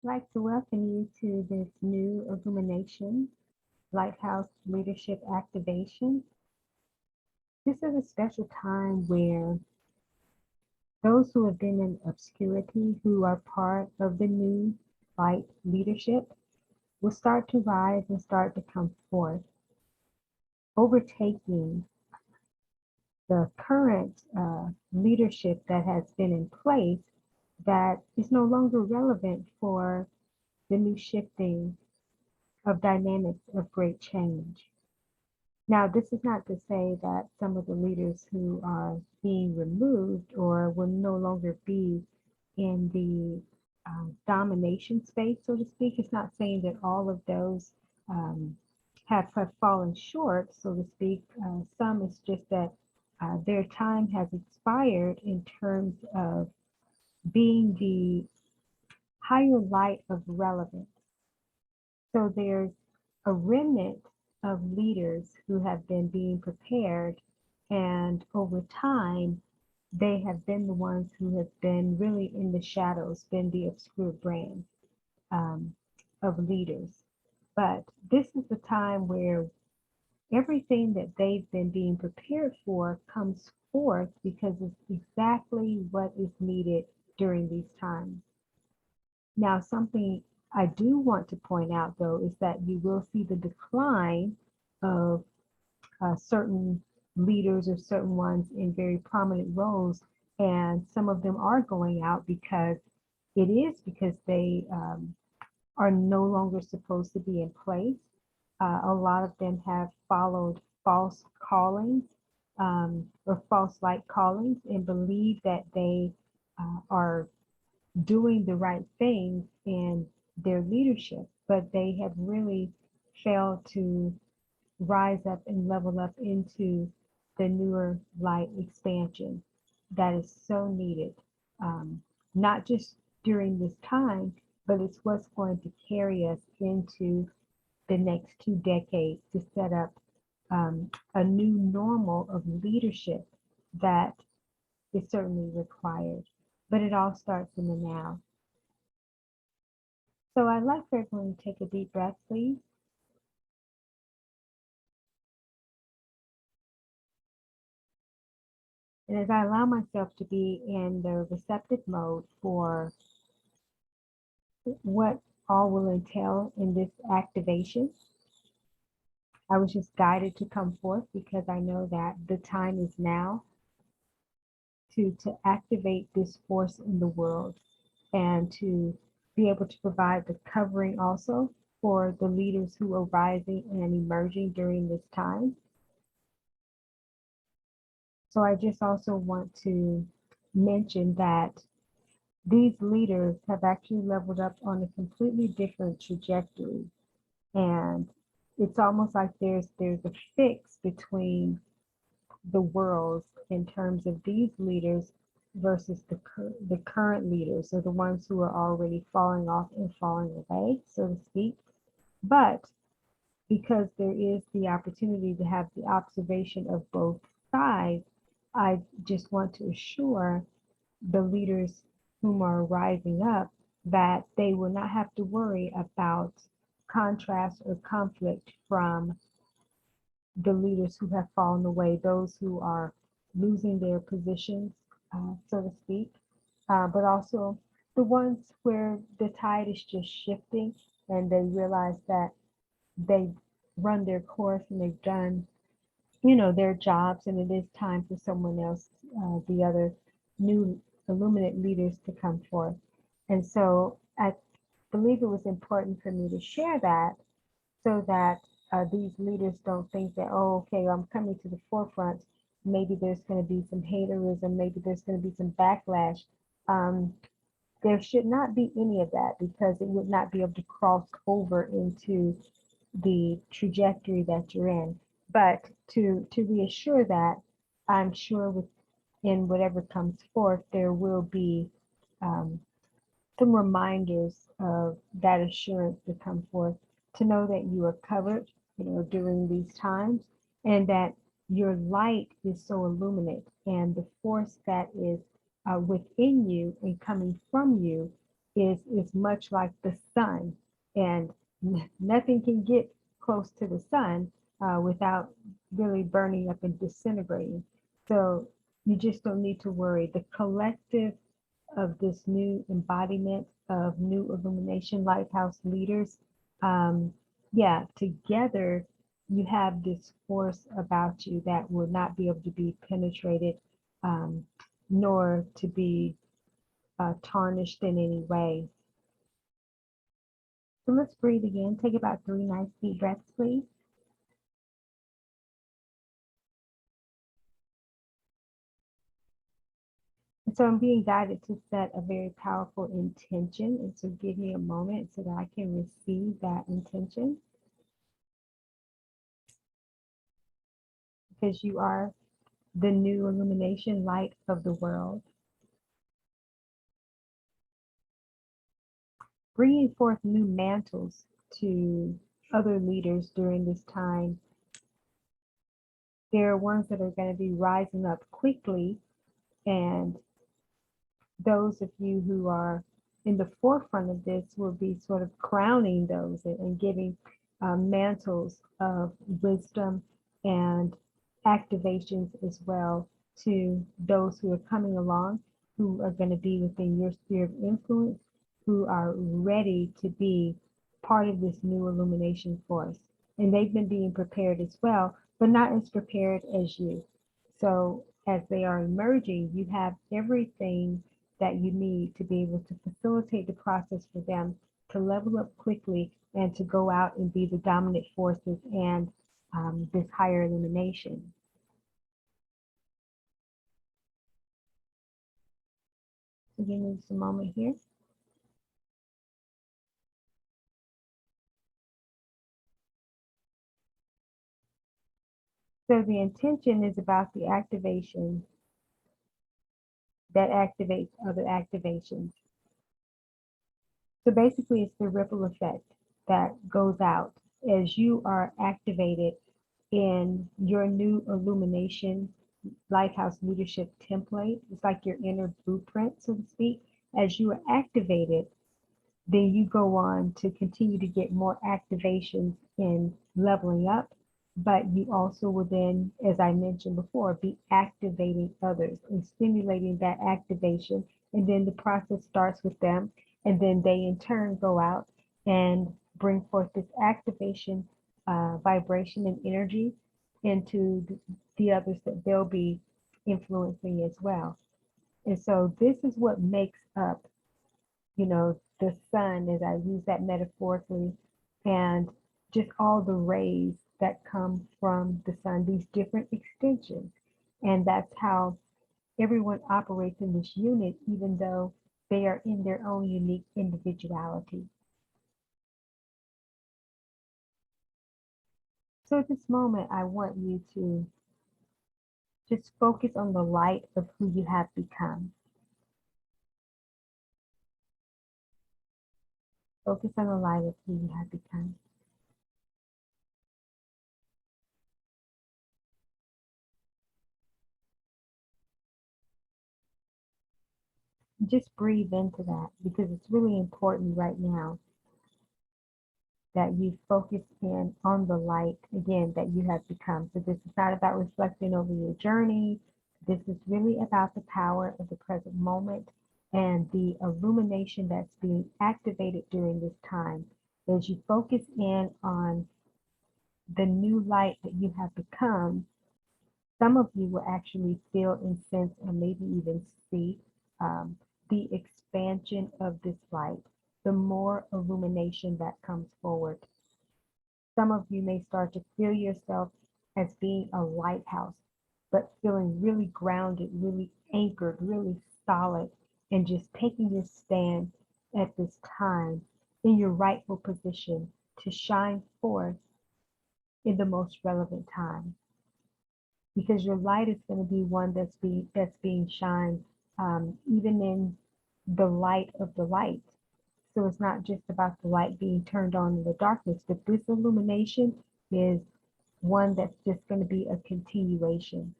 I'd like to welcome you to this new Illumination Lighthouse Leadership Activation. This is a special time where those who have been in obscurity, who are part of the new light leadership, will start to rise and start to come forth, overtaking the current leadership that has been in place that is no longer relevant for the new shifting of dynamics of great change. Now, this is not to say that some of the leaders who are being removed or will no longer be in the domination space, so to speak. It's not saying that all of those um, have fallen short, so to speak. Some, it's just that their time has expired in terms of being the higher light of relevance. So there's a remnant of leaders who have been being prepared, and over time, they have been the ones who have been really in the shadows, been the obscure brands um, of leaders. But this is the time where everything that they've been being prepared for comes forth because it's exactly what is needed during these times. Now, something I do want to point out, though, is that you will see the decline of certain leaders or certain ones in very prominent roles, and some of them are going out because they are no longer supposed to be in place. A lot of them have followed false callings or false light callings and believe that they are doing the right things in their leadership, but they have really failed to rise up and level up into the newer light expansion that is so needed, not just during this time, but it's what's going to carry us into the next 2 decades to set up a new normal of leadership that is certainly required. But it all starts in the now. So I'd like for everyone to take a deep breath, please. And as I allow myself to be in the receptive mode for what all will entail in this activation, I was just guided to come forth because I know that the time is now to activate this force in the world and to be able to provide the covering also for the leaders who are rising and emerging during this time. So I just also want to mention that these leaders have actually leveled up on a completely different trajectory. And it's almost like there's a fix between the worlds in terms of these leaders versus the current leaders, or the ones who are already falling off and falling away, so to speak. But because there is the opportunity to have the observation of both sides, I just want to assure the leaders whom are rising up that they will not have to worry about contrast or conflict from the leaders who have fallen away, those who are losing their positions, so to speak, but also the ones where the tide is just shifting and they realize that they've run their course and they've done, their jobs, and it is time for someone else, the other new illuminate leaders to come forth. And so I believe it was important for me to share that so that these leaders don't think that, oh, okay, I'm coming to the forefront. Maybe there's going to be some haterism. Maybe there's going to be some backlash. Um, there should not be any of that because it would not be able to cross over into the trajectory that you're in. But to reassure that, I'm sure within whatever comes forth, there will be um, some reminders of that assurance to come forth, to know that you are covered, during these times, and that your light is so illuminate, and the force that is within you and coming from you is much like the sun, and nothing can get close to the sun without really burning up and disintegrating. So you just don't need to worry. The collective of this new embodiment of new illumination lighthouse leaders, yeah, together you have this force about you that will not be able to be penetrated, um, nor to be tarnished in any way. So let's breathe again. Take about 3 nice deep breaths, please. And so I'm being guided to set a very powerful intention. And so give me a moment so that I can receive that intention. Because you are the new illumination light of the world, bringing forth new mantles to other leaders during this time. There are ones that are going to be rising up quickly, and those of you who are in the forefront of this will be sort of crowning those and giving mantles of wisdom and activations as well to those who are coming along, who are going to be within your sphere of influence, who are ready to be part of this new illumination force. And they've been being prepared as well, but not as prepared as you. So as they are emerging, you have everything that you need to be able to facilitate the process for them to level up quickly and to go out and be the dominant forces and this higher illumination. So give me just a moment here. So the intention is about the activation that activates other activations. So basically, it's the ripple effect that goes out as you are activated in your new illumination lighthouse leadership template. It's like your inner blueprint, so to speak. As you are activated, then you go on to continue to get more activations in leveling up. But you also will then, as I mentioned before, be activating others and stimulating that activation. And then the process starts with them. And then they in turn go out and bring forth this activation vibration and energy into the others that they'll be influencing as well. And so this is what makes up, the sun, as I use that metaphorically, and just all the rays that come from the sun, these different extensions. And that's how everyone operates in this unit, even though they are in their own unique individuality. So at this moment, I want you to just focus on the light of who you have become. Focus on the light of who you have become. Just breathe into that, because it's really important right now that you focus in on the light again that you have become. So this is not about reflecting over your journey. This is really about the power of the present moment and the illumination that's being activated during this time. As you focus in on the new light that you have become, some of you will actually feel and sense and maybe even see the expansion of this light, the more illumination that comes forward. Some of you may start to feel yourself as being a lighthouse, but feeling really grounded, really anchored, really solid, and just taking your stand at this time in your rightful position to shine forth in the most relevant time. Because your light is going to be one that's being shined even in the light of the light. So it's not just about the light being turned on in the darkness, but this illumination is one that's just going to be a continuation,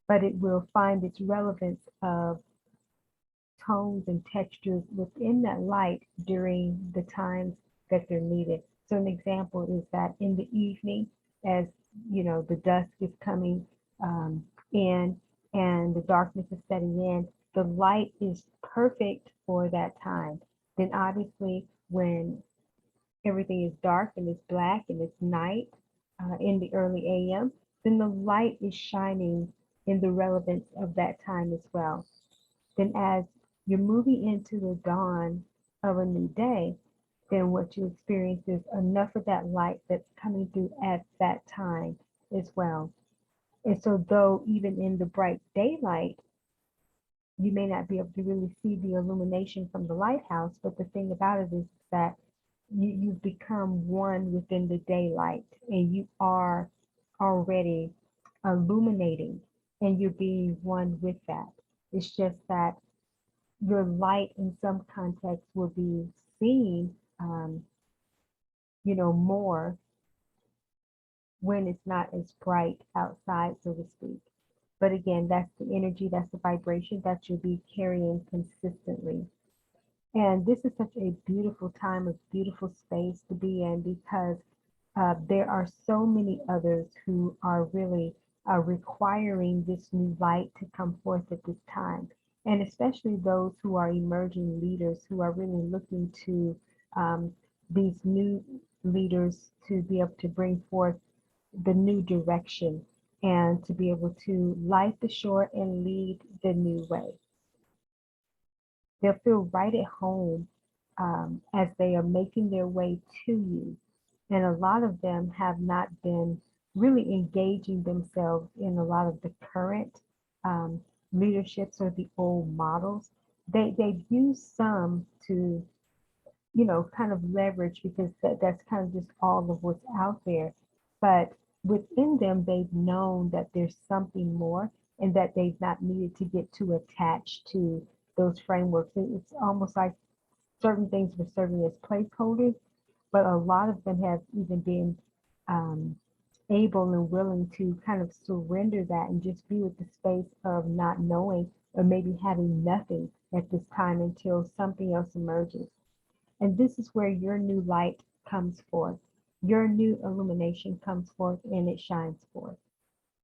but it will find its relevance of tones and textures within that light during the times that they're needed. So an example is that in the evening, as you know, the dusk is coming in and the darkness is setting in, the light is perfect for that time. Then obviously when everything is dark and it's black and it's night in the early AM, then the light is shining in the relevance of that time as well. Then as you're moving into the dawn of a new day, then what you experience is enough of that light that's coming through at that time as well. And so though even in the bright daylight, you may not be able to really see the illumination from the lighthouse, but the thing about it is that you've become one within the daylight and you are already illuminating and you're being one with that. It's just that your light in some contexts will be seen, more when it's not as bright outside, so to speak. But again, that's the energy, that's the vibration that you'll be carrying consistently. And this is such a beautiful time, a beautiful space to be in because there are so many others who are really requiring this new light to come forth at this time. And especially those who are emerging leaders who are really looking to um, these new leaders to be able to bring forth the new direction and to be able to light the shore and lead the new way. They'll feel right at home as they are making their way to you. And a lot of them have not been really engaging themselves in a lot of the current leaderships or the old models. They've used some to, kind of leverage because that's kind of just all of what's out there. But within them, they've known that there's something more and that they've not needed to get too attached to those frameworks. It's almost like certain things were serving as placeholders, but a lot of them have even been um, able and willing to kind of surrender that and just be with the space of not knowing or maybe having nothing at this time until something else emerges. And this is where your new light comes forth. Your new illumination comes forth and it shines forth.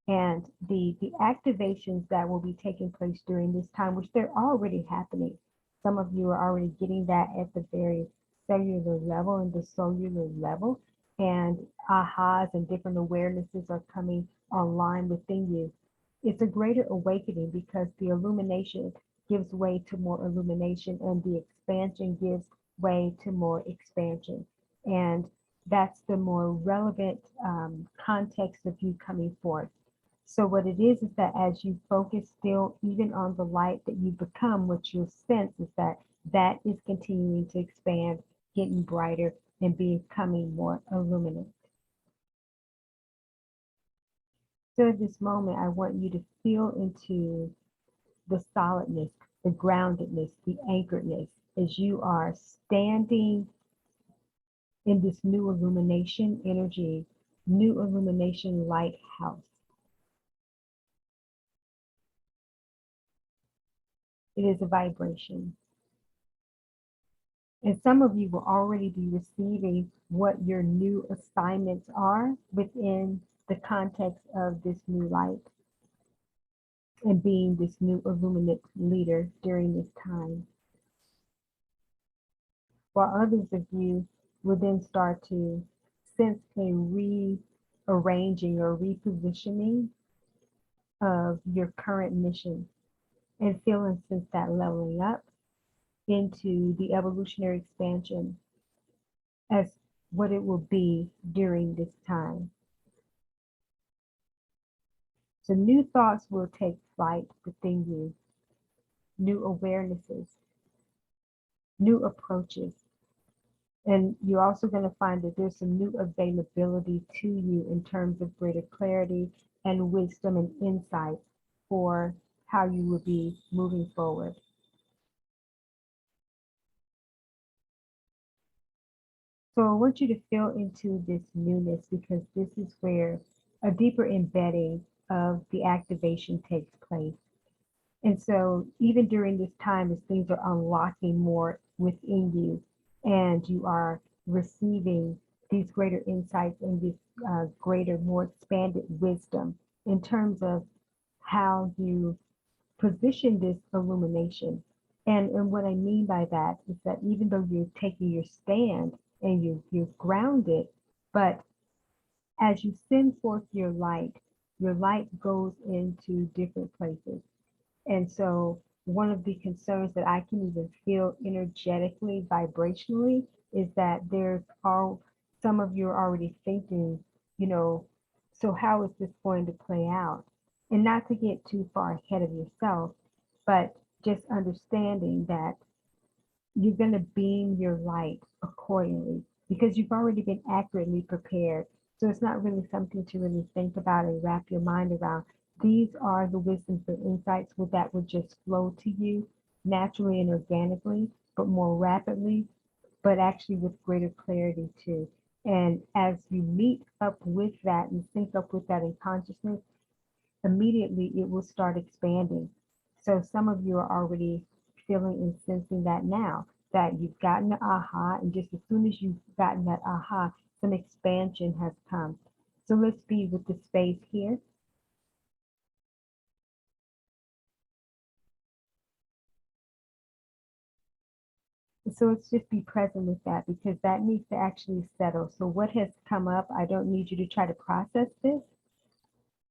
And the activations that will be taking place during this time, which they're already happening. Some of you are already getting that at the very cellular level and the cellular level. And ahas and different awarenesses are coming online within you. It's a greater awakening because the illumination gives way to more illumination and the expansion gives way to more expansion. And that's the more relevant context of you coming forth. So what it is that as you focus still even on the light that you become, what you'll sense is that that is continuing to expand, getting brighter, and becoming more illuminate. So at this moment, I want you to feel into the solidness, the groundedness, the anchoredness as you are standing in this new illumination energy, new illumination lighthouse. It is a vibration. And some of you will already be receiving what your new assignments are within the context of this new light and being this new illuminate leader during this time. While others of you will then start to sense a rearranging or repositioning of your current mission and feel and sense that leveling up into the evolutionary expansion as what it will be during this time. So new thoughts will take flight within you, new awarenesses, new approaches. And you're also going to find that there's some new availability to you in terms of greater clarity and wisdom and insight for how you will be moving forward. So I want you to feel into this newness because this is where a deeper embedding of the activation takes place. And so even during this time, as things are unlocking more within you and you are receiving these greater insights and this greater, more expanded wisdom in terms of how you position this illumination. And what I mean by that is that even though you're taking your stand and you're grounded, but as you send forth your light goes into different places. And so one of the concerns that I can even feel energetically, vibrationally, is that there's all some of you are already thinking, you know, so how is this going to play out? And not to get too far ahead of yourself, but just understanding that you're going to beam your light accordingly because you've already been accurately prepared. So it's not really something to really think about and wrap your mind around. These are the wisdoms and insights that would just flow to you naturally and organically, but more rapidly, but actually with greater clarity too. And as you meet up with that and sync up with that in consciousness, immediately it will start expanding. So some of you are already feeling and sensing that now, that you've gotten the aha, and just as soon as you've gotten that aha, some expansion has come. So let's be with the space here. So let's just be present with that because that needs to actually settle. So what has come up, I don't need you to try to process this.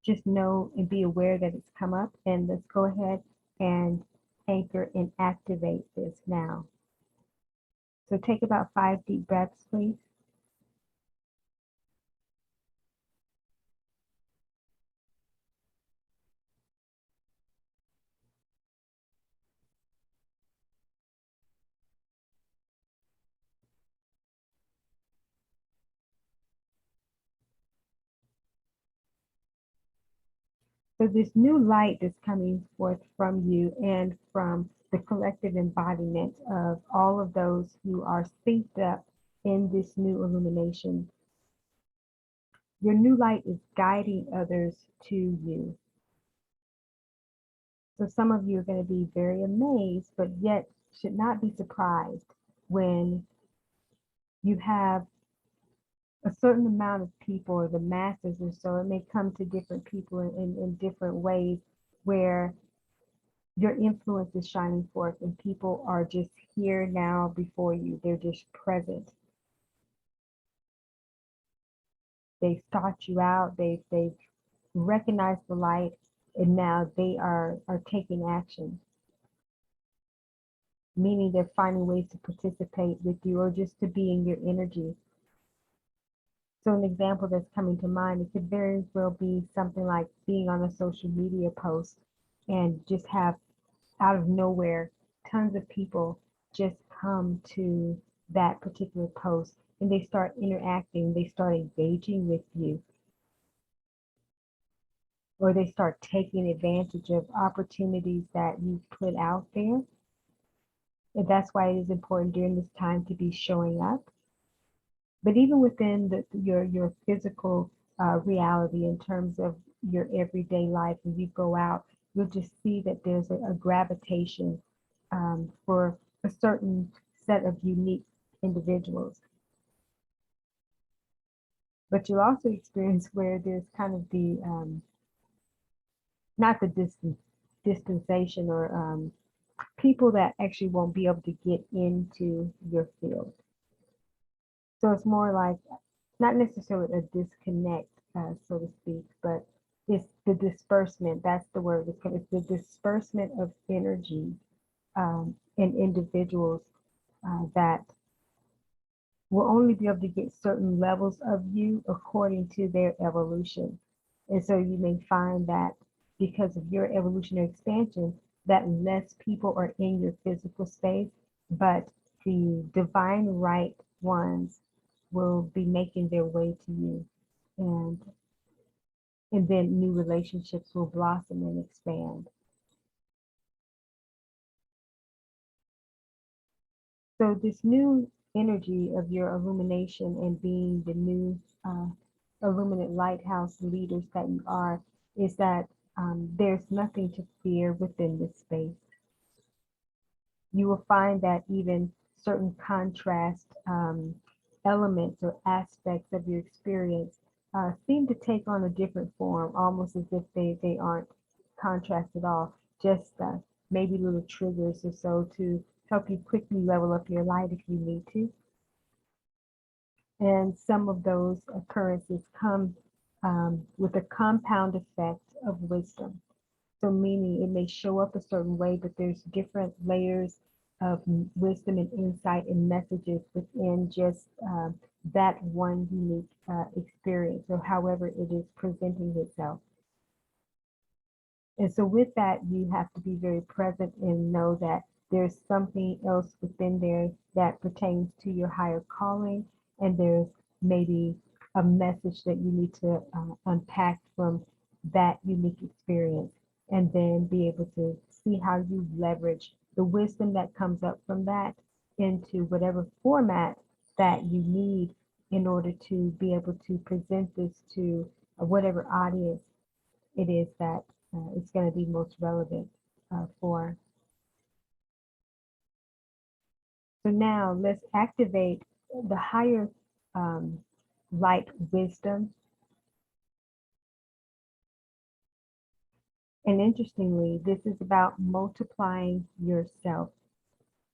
Just know and be aware that it's come up, and let's go ahead and anchor and activate this now. So take about 5 deep breaths, please. So this new light that's coming forth from you and from the collective embodiment of all of those who are synced up in this new illumination. Your new light is guiding others to you. So some of you are going to be very amazed, but yet should not be surprised when you have a certain amount of people or the masses or so. It may come to different people in different ways where your influence is shining forth and people are just here now before you. They're just present. They've sought you out. They've recognized the light, and now they are taking action, meaning they're finding ways to participate with you or just to be in your energy. So an example that's coming to mind, it could very well be something like being on a social media post and just have out of nowhere, tons of people just come to that particular post and they start interacting, they start engaging with you, or they start taking advantage of opportunities that you put out there. And that's why it is important during this time to be showing up. But even within your physical reality in terms of your everyday life, when you go out, you'll just see that there's a gravitation for a certain set of unique individuals. But you'll also experience where there's kind of the, not the dispensation or people that actually won't be able to get into your field. So it's more like not necessarily a disconnect, so to speak, but it's the disbursement. That's the word. It's the disbursement of energy in individuals that will only be able to get certain levels of you according to their evolution. And so you may find that because of your evolutionary expansion, that less people are in your physical space, but the divine right ones will be making their way to you. And and then new relationships will blossom and expand. So this new energy of your illumination and being the new illuminate lighthouse leaders that you are, is that there's nothing to fear within this space. You will find that even certain contrast elements or aspects of your experience seem to take on a different form, almost as if they aren't contrast at all, just maybe little triggers or so to help you quickly level up your light if you need to. And some of those occurrences come with a compound effect of wisdom. So meaning it may show up a certain way, but there's different layers of wisdom and insight and messages within just that one unique experience, or however it is presenting itself. And so with that, you have to be very present and know that there's something else within there that pertains to your higher calling, and there's maybe a message that you need to unpack from that unique experience, and then be able to see how you leverage the wisdom that comes up from that into whatever format that you need in order to be able to present this to whatever audience it is that it's going to be most relevant for. So now let's activate the higher um, light wisdom. And interestingly, this is about multiplying yourself.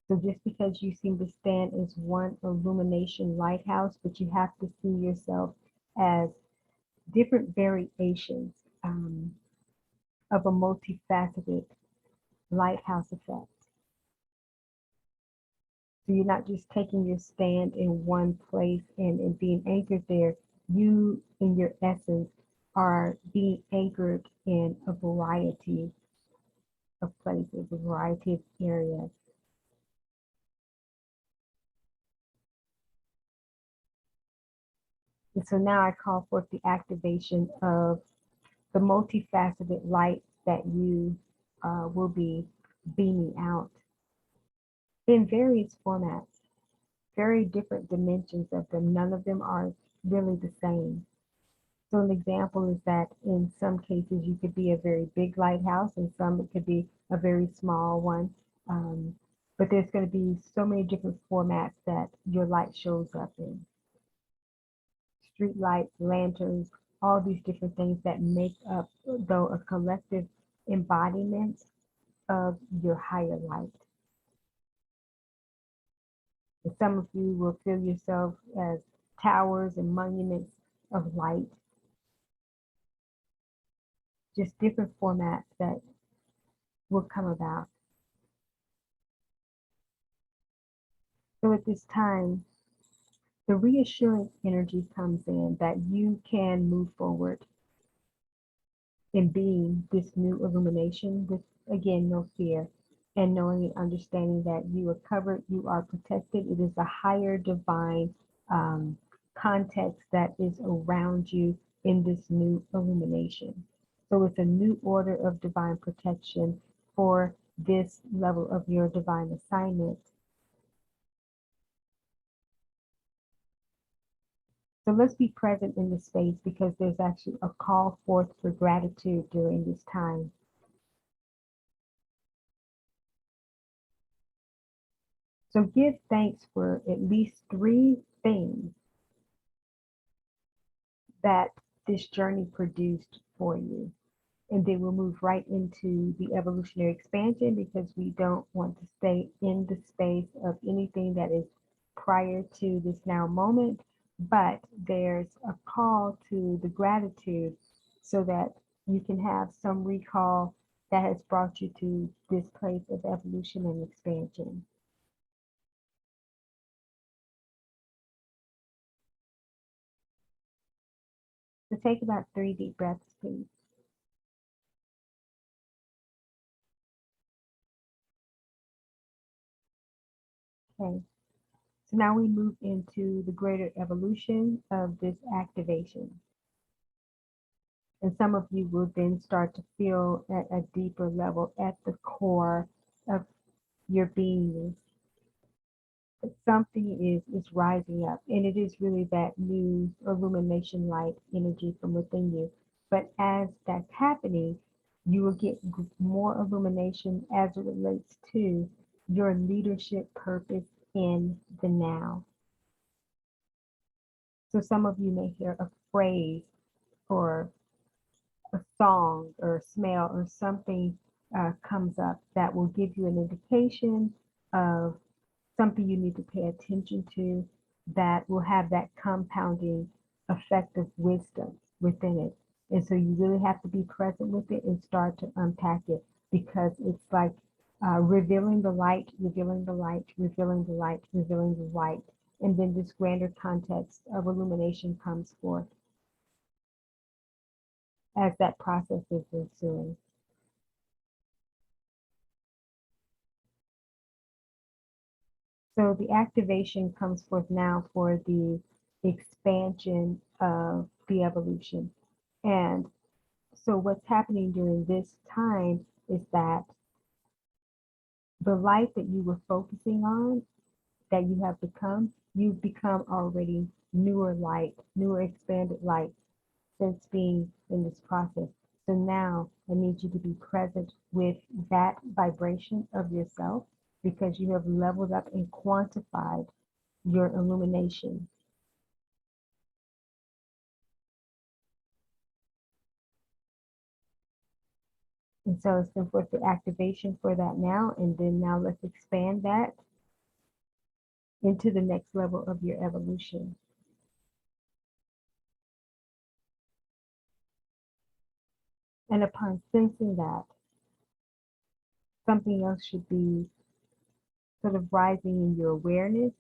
So just because you seem to stand as one illumination lighthouse, but you have to see yourself as different variations of a multifaceted lighthouse effect. So you're not just taking your stand in one place and being anchored there. You, in your essence, are being anchored in a variety of places, a variety of areas. And so now I call forth the activation of the multifaceted light that you will be beaming out in various formats, very different dimensions of them. None of them are really the same. So an example is that in some cases you could be a very big lighthouse, and some it could be a very small one. But there's going to be so many different formats that your light shows up in. Street lights, lanterns, all these different things that make up, though, a collective embodiment of your higher light. And some of you will feel yourself as towers and monuments of light, just different formats that will come about. So at this time, the reassuring energy comes in that you can move forward in being this new illumination with, again, no fear, and knowing and understanding that you are covered, you are protected. It is a higher divine context that is around you in this new illumination. So it's a new order of divine protection for this level of your divine assignment. So let's be present in the space, because there's actually a call forth for gratitude during this time. So give thanks for at least 3 things that this journey produced for you. And then we'll move right into the evolutionary expansion, because we don't want to stay in the space of anything that is prior to this now moment. But there's a call to the gratitude so that you can have some recall that has brought you to this place of evolution and expansion. So take about 3 deep breaths, please. Okay. So now we move into the greater evolution of this activation. And some of you will then start to feel at a deeper level at the core of your beingness that something is rising up. And it is really that new illumination light energy from within you. But as that's happening, You will get more illumination as it relates to your leadership purpose in the now. So some of you may hear a phrase or a song or a smell or something comes up that will give you an indication of something you need to pay attention to, that will have that compounding effect of wisdom within it. And so you really have to be present with it and start to unpack it, because it's like revealing the light, revealing the light, revealing the light, revealing the light. And then this grander context of illumination comes forth as that process is ensuing. So the activation comes forth now for the expansion of the evolution. And so what's happening during this time is that the light that you were focusing on, that you have become, you've become already newer light, newer expanded light since being in this process. So now I need you to be present with that vibration of yourself, because you have leveled up and quantified your illumination. And so it's been for the activation for that now. And then now let's expand that into the next level of your evolution. And upon sensing that, something else should be sort of rising in your awareness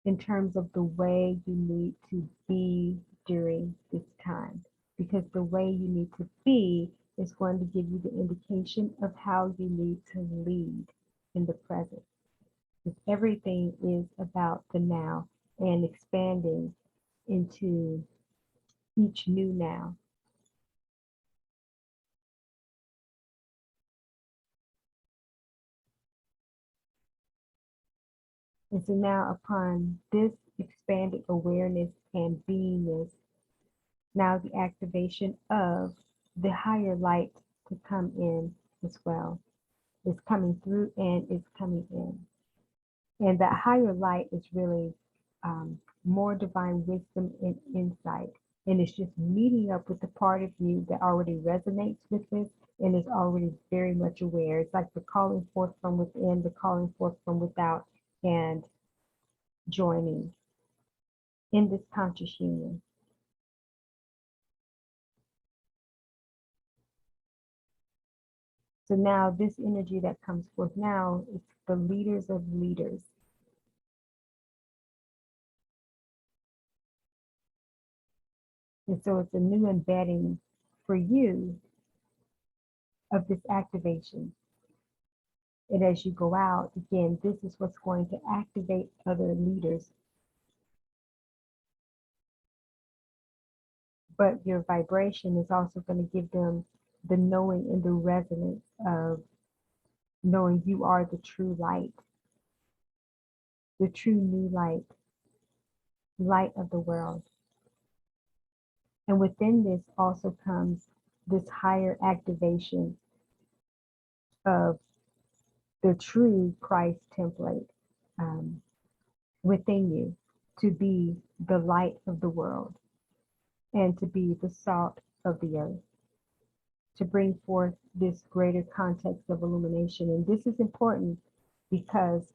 in terms of the way you need to be during this time. Because the way you need to be is going to give you the indication of how you need to lead in the present. Because everything is about the now and expanding into each new now. And so now, upon this expanded awareness and beingness, now the activation of the higher light to come in as well. It's coming through and it's coming in. And that higher light is really more divine wisdom and insight. And it's just meeting up with the part of you that already resonates with this and is already very much aware. It's like the calling forth from within, the calling forth from without, and joining in this conscious union. So now this energy that comes forth now, it's the leaders of leaders. And so it's a new embedding for you of this activation. And as you go out, again, this is what's going to activate other leaders. But your vibration is also going to give them the knowing and the resonance of knowing you are the true light, the true new light, light of the world. And within this also comes this higher activation of the true Christ template within you, to be the light of the world and to be the salt of the earth, to bring forth this greater context of illumination. And this is important because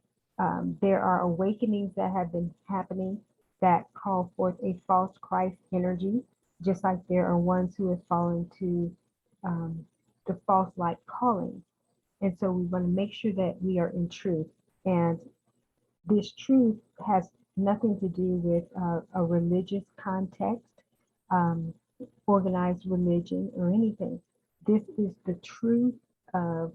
there are awakenings that have been happening that call forth a false Christ energy, just like there are ones who have fallen to the false light calling. And so we want to make sure that we are in truth. And this truth has nothing to do with a religious context, um, organized religion, or anything. This is the truth of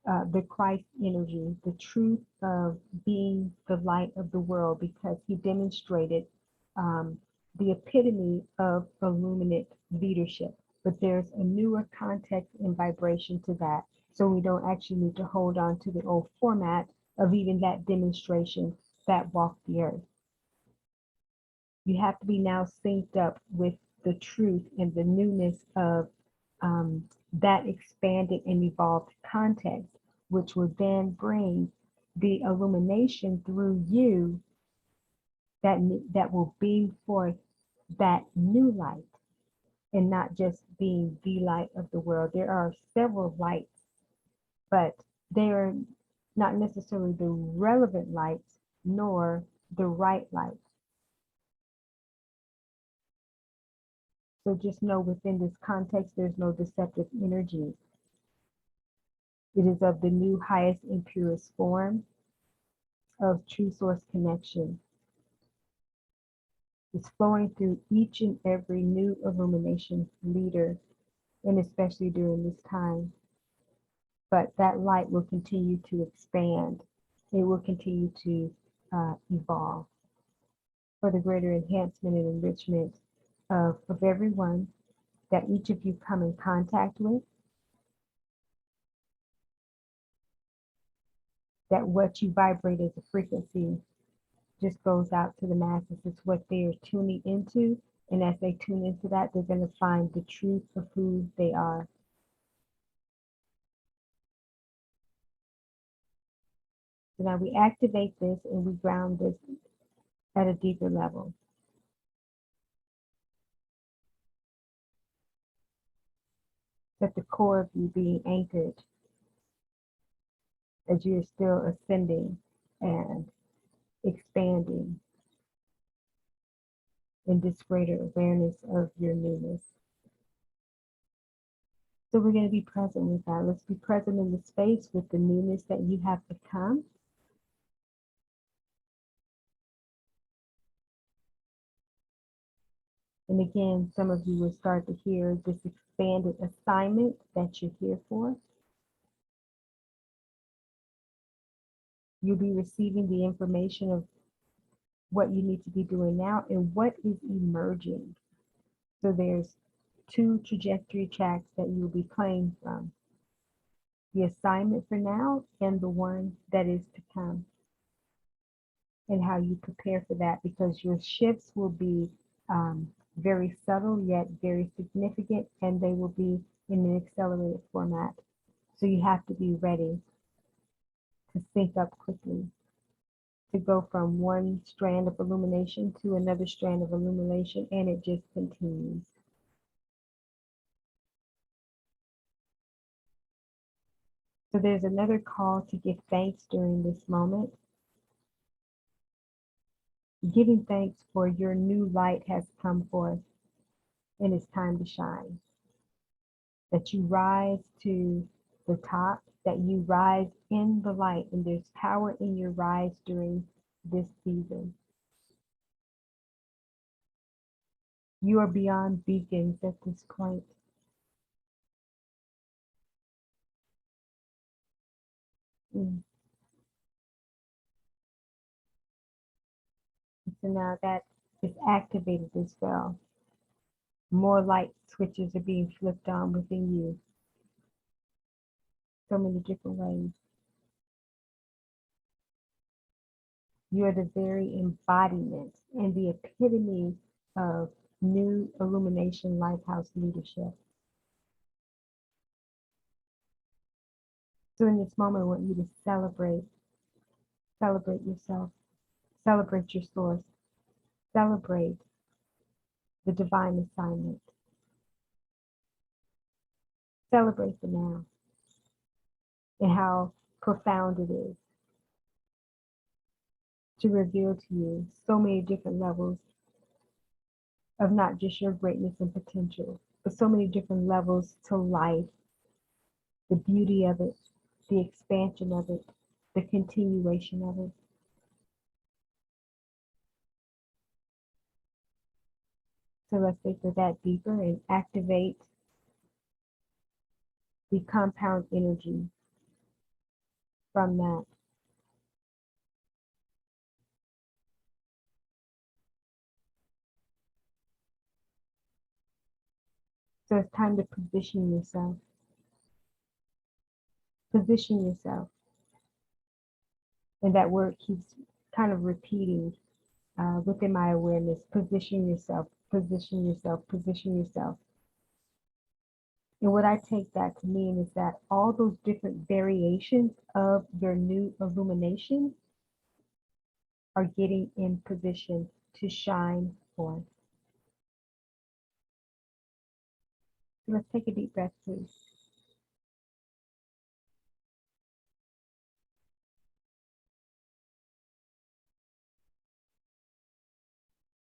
the Christ energy, the truth of being the light of the world, because he demonstrated the epitome of illuminate leadership. But there's a newer context and vibration to that. So we don't actually need to hold on to the old format of even that demonstration that walked the earth. You have to be now synced up with the truth and the newness of that expanded and evolved context, which will then bring the illumination through you that will bring forth that new light, and not just being the light of the world. There are several lights, but they are not necessarily the relevant lights nor the right light. So just know within this context, there's no deceptive energy. It is of the new highest and purest form of true source connection. It's flowing through each and every new illumination leader, and especially during this time. But that light will continue to expand. It will continue to evolve for the greater enhancement and enrichment of everyone that each of you come in contact with, that what you vibrate as a frequency just goes out to the masses. It's what they are tuning into. And as they tune into that, they're going to find the truth of who they are. So now we activate this and we ground this at a deeper level. At the core of you being anchored as you're still ascending and expanding in this greater awareness of your newness. So we're going to be present with that. Let's be present in the space with the newness that you have become. And again, some of you will start to hear this expanded assignment that you're here for. You'll be receiving the information of what you need to be doing now and what is emerging. So there's 2 trajectory tracks that you'll be playing from. The assignment for now and the one that is to come. And how you prepare for that, because your shifts will be very subtle yet very significant, and they will be in an accelerated format. So you have to be ready to sync up quickly, to go from one strand of illumination to another strand of illumination, and it just continues. So there's another call to give thanks during this moment. Giving thanks for your new light has come forth, and it's time to shine. That you rise to the top, that you rise in the light, and there's power in your rise during this season. You are beyond beacons at this point. So now that is activated as well, more light switches are being flipped on within you. So many different ways. You are the very embodiment and the epitome of new illumination lighthouse leadership. So in this moment, I want you to celebrate yourself, celebrate your source, celebrate the divine assignment, celebrate the now and how profound it is to reveal to you so many different levels of not just your greatness and potential, but so many different levels to life, the beauty of it, the expansion of it, the continuation of it. So let's take that deeper and activate the compound energy from that. So it's time to position yourself. Position yourself. And that word keeps kind of repeating within my awareness. Position yourself, position yourself, position yourself. And what I take that to mean is that all those different variations of your new illumination are getting in position to shine forth. So let's take a deep breath, please.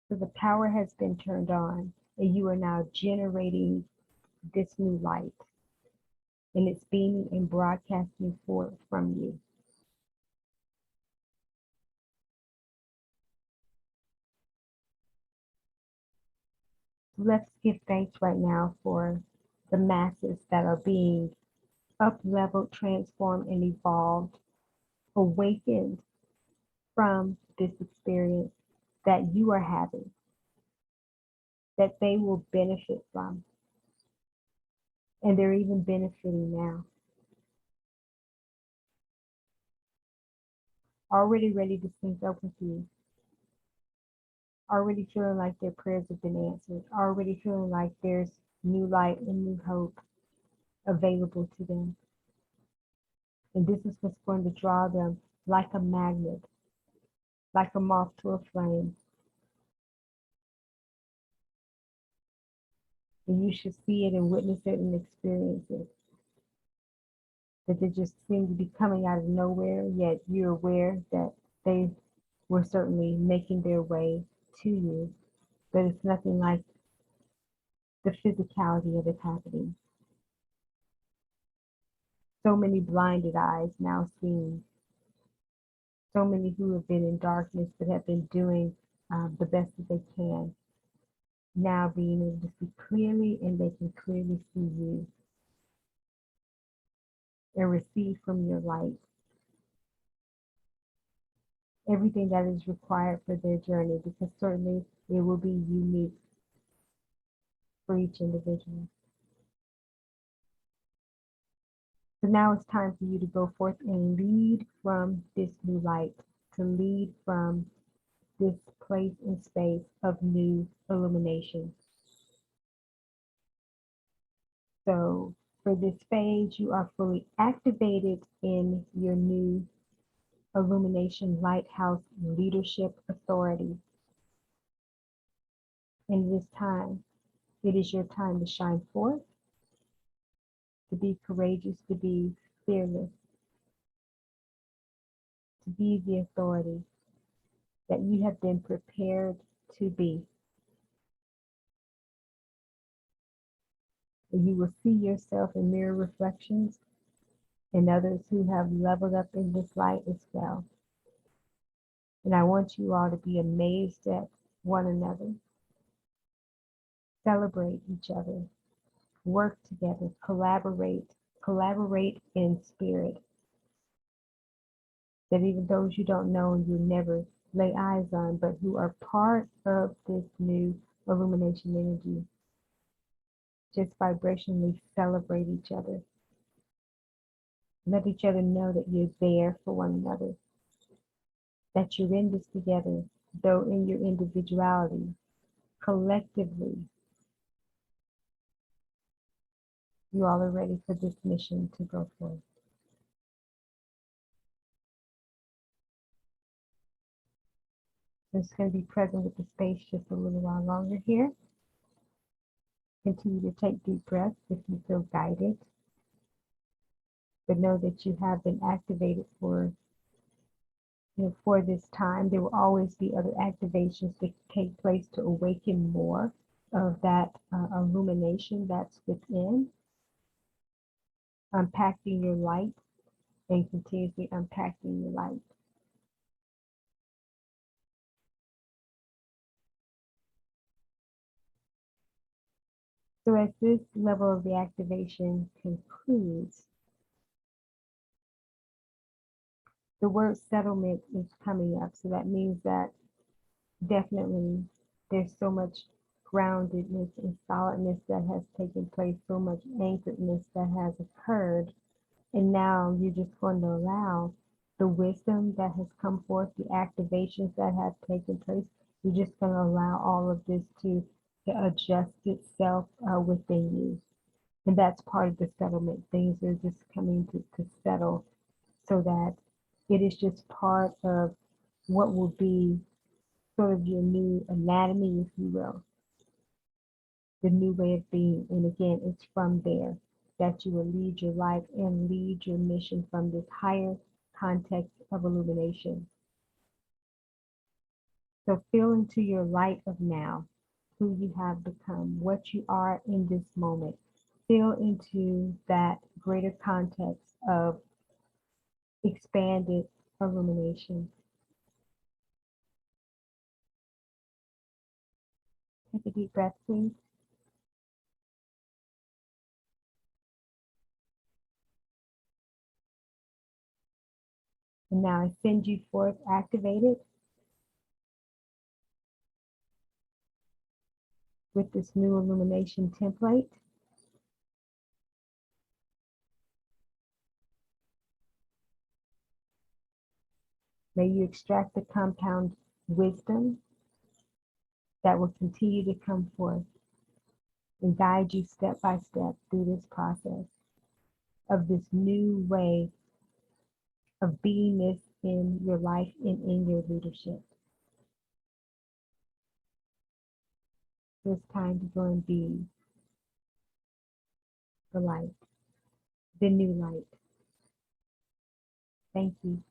So the power has been turned on, and you are now generating this new light, and it's beaming and broadcasting forth from you. Let's give thanks right now for the masses that are being up-leveled, transformed, and evolved, awakened from this experience that you are having, that they will benefit from, and they're even benefiting now. Already ready to sync up with you, already feeling like their prayers have been answered, already feeling like there's new light and new hope available to them. And this is what's going to draw them like a magnet, like a moth to a flame. And you should see it and witness it and experience it. That they just seem to be coming out of nowhere, yet you're aware that they were certainly making their way to you. But it's nothing like the physicality of it happening. So many blinded eyes now seeing. So many who have been in darkness but have been doing the best that they can, now being able to see clearly, and they can clearly see you and receive from your light everything that is required for their journey, because certainly it will be unique for each individual. So now it's time for you to go forth and lead from this new light, to lead from this place and space of new illumination. So for this phase, you are fully activated in your new Illumination Lighthouse Leadership Authority. And this time, it is your time to shine forth, to be courageous, to be fearless, to be the authority that you have been prepared to be. And you will see yourself in mirror reflections and others who have leveled up in this light as well. And I want you all to be amazed at one another, celebrate each other, work together, collaborate in spirit. That even those you don't know and you never lay eyes on, but who are part of this new illumination energy, just vibrationally celebrate each other. Let each other know that you're there for one another, that you're in this together, though in your individuality, collectively, you all are ready for this mission to go forth. I'm just going to be present with the space just a little while longer here. Continue to take deep breaths if you feel guided, but know that you have been activated for this time. There will always be other activations that take place to awaken more of that illumination that's within, unpacking your light and continuously unpacking your light. So as this level of the activation concludes, the word settlement is coming up. So that means that definitely there's so much groundedness and solidness that has taken place, so much anchoredness that has occurred. And now you're just going to allow the wisdom that has come forth, the activations that have taken place. You're just going to allow all of this to adjust itself within you. And that's part of the settlement. Things are just coming to settle so that it is just part of what will be sort of your new anatomy, if you will, the new way of being. And again, it's from there that you will lead your life and lead your mission from this higher context of illumination. So feel into your light of now, who you have become, what you are in this moment. Feel into that greater context of expanded illumination. Take a deep breath, please. And now I send you forth activated with this new illumination template. May you extract the compound wisdom that will continue to come forth and guide you step by step through this process of this new way of beingness in your life and in your leadership. So it's time to go and be the light, the new light. Thank you.